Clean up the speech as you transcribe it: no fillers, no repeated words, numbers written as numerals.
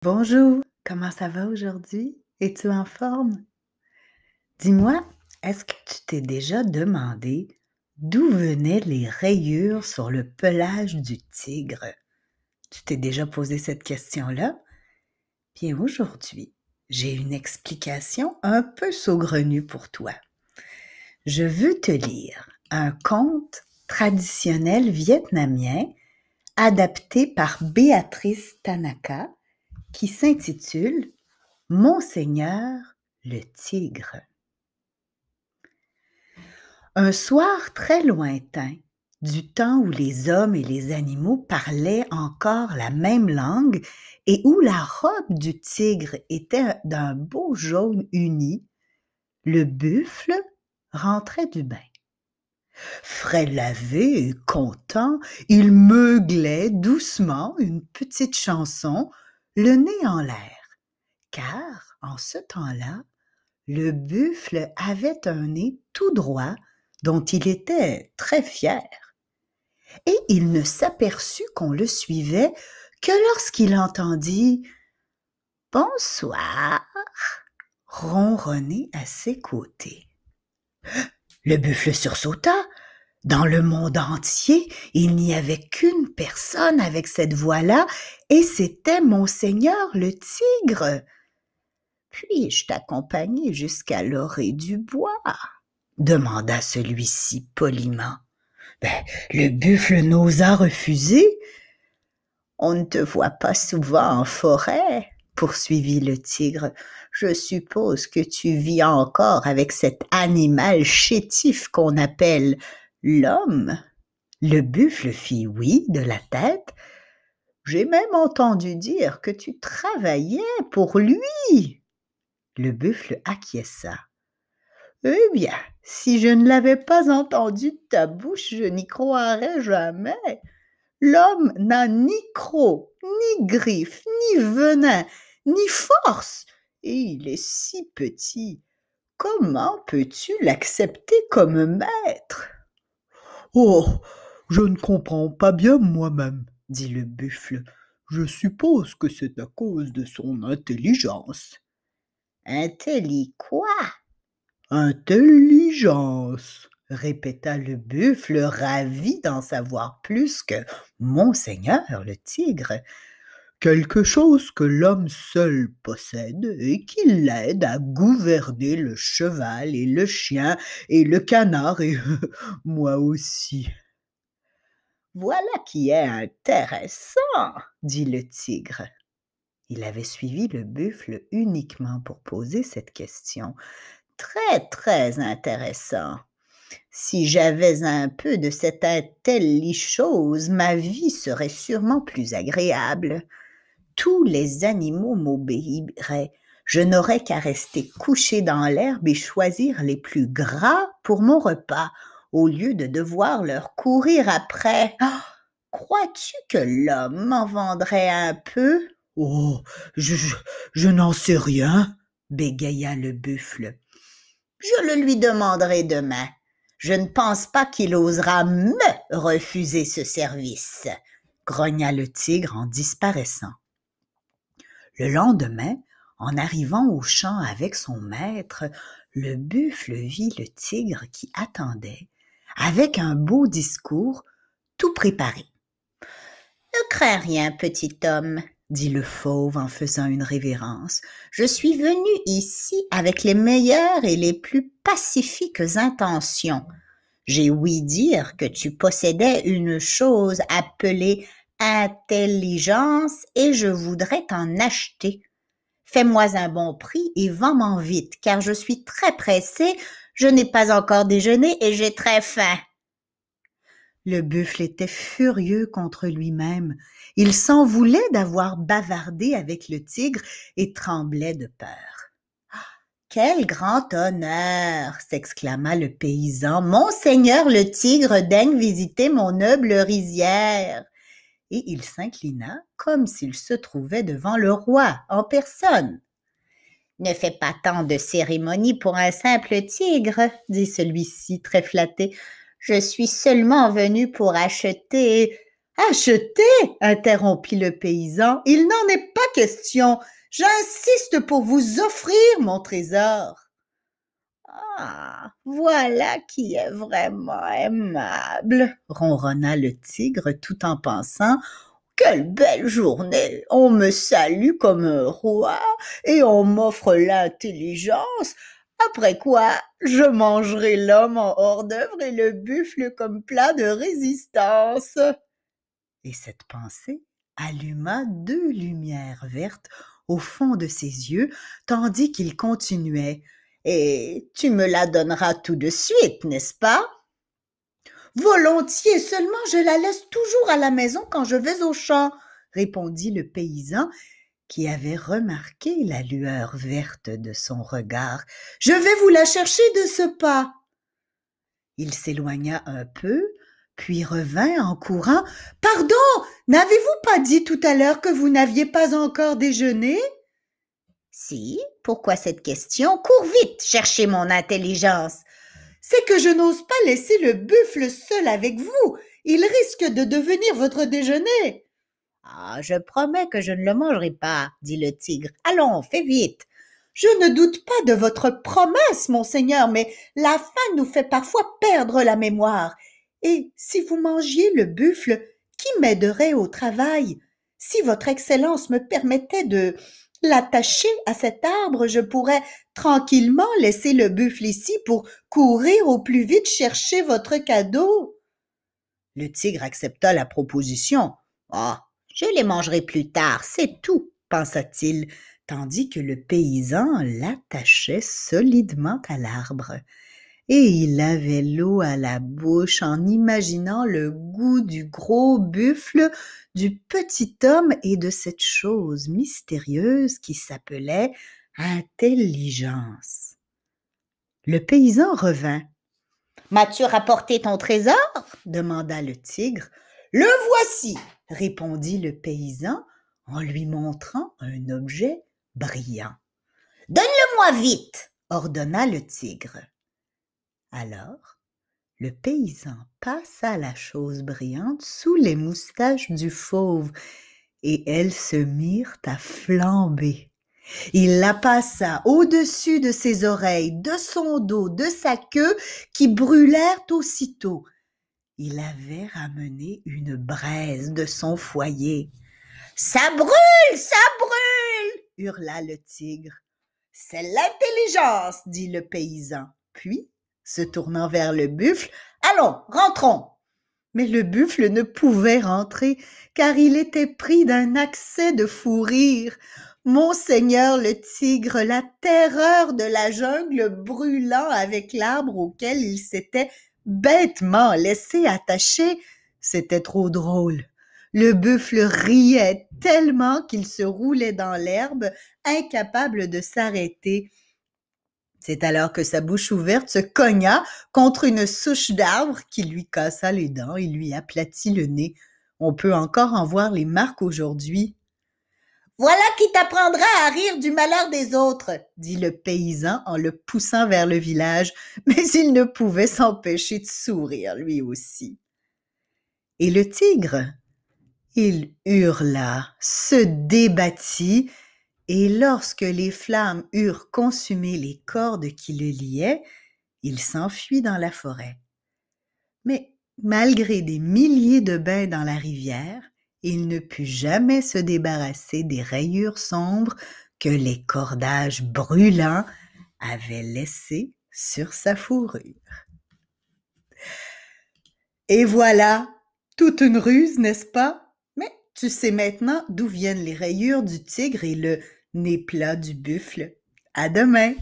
Bonjour, comment ça va aujourd'hui? Es-tu en forme? Dis-moi, est-ce que tu t'es déjà demandé d'où venaient les rayures sur le pelage du tigre? Tu t'es déjà posé cette question-là? Bien, aujourd'hui, j'ai une explication un peu saugrenue pour toi. Je veux te lire un conte traditionnel vietnamien adapté par Béatrice Tanaka qui s'intitule Monseigneur le tigre. Un soir très lointain, du temps où les hommes et les animaux parlaient encore la même langue et où la robe du tigre était d'un beau jaune uni, le buffle rentrait du bain. Frais lavé et content, il meuglait doucement une petite chanson, le nez en l'air, car en ce temps-là, le buffle avait un nez tout droit dont il était très fier, et il ne s'aperçut qu'on le suivait que lorsqu'il entendit « Bonsoir » ronronner à ses côtés. Le buffle sursauta. Dans le monde entier, il n'y avait qu'une personne avec cette voix-là, et c'était Monseigneur le tigre. « Puis-je t'accompagner jusqu'à l'orée du bois ?» demanda celui-ci poliment. Le buffle n'osa refuser. « On ne te voit pas souvent en forêt, » poursuivit le tigre. « Je suppose que tu vis encore avec cet animal chétif qu'on appelle l'homme. » Le buffle fit oui de la tête. « J'ai même entendu dire que tu travaillais pour lui. » Le buffle acquiesça. « Eh bien, si je ne l'avais pas entendu de ta bouche, je n'y croirais jamais. L'homme n'a ni croc, ni griffes, ni venin, ni force, et il est si petit. Comment peux-tu l'accepter comme maître? » « Oh, je ne comprends pas bien moi-même, » dit le buffle. « Je suppose que c'est à cause de son intelligence. » « Quoi? »« Intelligence, » répéta le buffle, ravi d'en savoir plus que Monseigneur le tigre. « Quelque chose que l'homme seul possède et qui l'aide à gouverner le cheval et le chien et le canard et moi aussi. »« Voilà qui est intéressant, » dit le tigre. Il avait suivi le buffle uniquement pour poser cette question. « Très, très intéressant. Si j'avais un peu de cette intelli-chose, ma vie serait sûrement plus agréable. Tous les animaux m'obéiraient. Je n'aurais qu'à rester couché dans l'herbe et choisir les plus gras pour mon repas, au lieu de devoir leur courir après. Ah, crois-tu que l'homme m'en vendrait un peu? » « Oh, je n'en sais rien, » bégaya le buffle. « Je le lui demanderai demain. Je ne pense pas qu'il osera me refuser ce service, » grogna le tigre en disparaissant. Le lendemain, en arrivant au champ avec son maître, le buffle vit le tigre qui attendait, avec un beau discours, tout préparé. « Ne crains rien, petit homme, » dit le fauve en faisant une révérence. « Je suis venu ici avec les meilleures et les plus pacifiques intentions. J'ai ouï dire que tu possédais une chose appelée intelligence et je voudrais t'en acheter. Fais-moi un bon prix et vends-m'en vite, car je suis très pressé, je n'ai pas encore déjeuné et j'ai très faim. » Le buffle était furieux contre lui-même. Il s'en voulait d'avoir bavardé avec le tigre et tremblait de peur. « Quel grand honneur !» s'exclama le paysan. « Monseigneur le tigre daigne visiter mon noble rizière. » Et il s'inclina comme s'il se trouvait devant le roi en personne. « Ne fais pas tant de cérémonie pour un simple tigre, » dit celui-ci très flatté. « Je suis seulement venu pour acheter Acheter, interrompit le paysan, il n'en est pas question. J'insiste pour vous offrir mon trésor. Ah, voilà qui est vraiment aimable, ronronna le tigre tout en pensant. Quelle belle journée! On me salue comme un roi et on m'offre l'intelligence. Après quoi, je mangerai l'homme en hors d'œuvre et le buffle comme plat de résistance. Et cette pensée alluma deux lumières vertes au fond de ses yeux, tandis qu'il continuait. Et tu me la donneras tout de suite, n'est-ce pas? Volontiers, seulement je la laisse toujours à la maison quand je vais au champ, répondit le paysan, qui avait remarqué la lueur verte de son regard. Je vais vous la chercher de ce pas. Il s'éloigna un peu, puis revint en courant. Pardon, n'avez-vous pas dit tout à l'heure que vous n'aviez pas encore déjeuné? Si, pourquoi cette question? Cours vite, cherchez mon intelligence. C'est que je n'ose pas laisser le buffle seul avec vous. Il risque de devenir votre déjeuner. Ah, je promets que je ne le mangerai pas, dit le tigre. Allons, fais vite. Je ne doute pas de votre promesse, monseigneur, mais la faim nous fait parfois perdre la mémoire. Et si vous mangiez le buffle, qui m'aiderait au travail? Si votre Excellence me permettait de l'attacher à cet arbre, je pourrais tranquillement laisser le buffle ici pour courir au plus vite chercher votre cadeau. Le tigre accepta la proposition. Ah, je les mangerai plus tard, c'est tout, pensa-t-il, tandis que le paysan l'attachait solidement à l'arbre. Et il avait l'eau à la bouche en imaginant le goût du gros buffle, du petit homme et de cette chose mystérieuse qui s'appelait intelligence. Le paysan revint. « M'as-tu rapporté ton trésor? » demanda le tigre. « Le voici, » répondit le paysan en lui montrant un objet brillant. « Donne-le-moi vite, » ordonna le tigre. Alors, le paysan passa la chose brillante sous les moustaches du fauve et elles se mirent à flamber. Il la passa au-dessus de ses oreilles, de son dos, de sa queue, qui brûlèrent aussitôt. Il avait ramené une braise de son foyer. « Ça brûle, ça brûle !» hurla le tigre. « C'est l'intelligence, » dit le paysan. Puis, se tournant vers le buffle, « Allons, rentrons !» Mais le buffle ne pouvait rentrer, car il était pris d'un accès de fou rire. Monseigneur le tigre, la terreur de la jungle brûlant avec l'arbre auquel il s'était bêtement laissé attacher, c'était trop drôle. Le buffle riait tellement qu'il se roulait dans l'herbe, incapable de s'arrêter. C'est alors que sa bouche ouverte se cogna contre une souche d'arbre qui lui cassa les dents et lui aplatit le nez. On peut encore en voir les marques aujourd'hui. « Voilà qui t'apprendra à rire du malheur des autres, » dit le paysan en le poussant vers le village, mais il ne pouvait s'empêcher de sourire lui aussi. Et le tigre, il hurla, se débattit, et lorsque les flammes eurent consumé les cordes qui le liaient, il s'enfuit dans la forêt. Mais malgré des milliers de bains dans la rivière, il ne put jamais se débarrasser des rayures sombres que les cordages brûlants avaient laissées sur sa fourrure. Et voilà, toute une ruse, n'est-ce pas? Mais tu sais maintenant d'où viennent les rayures du tigre et le nez plat du buffle. À demain!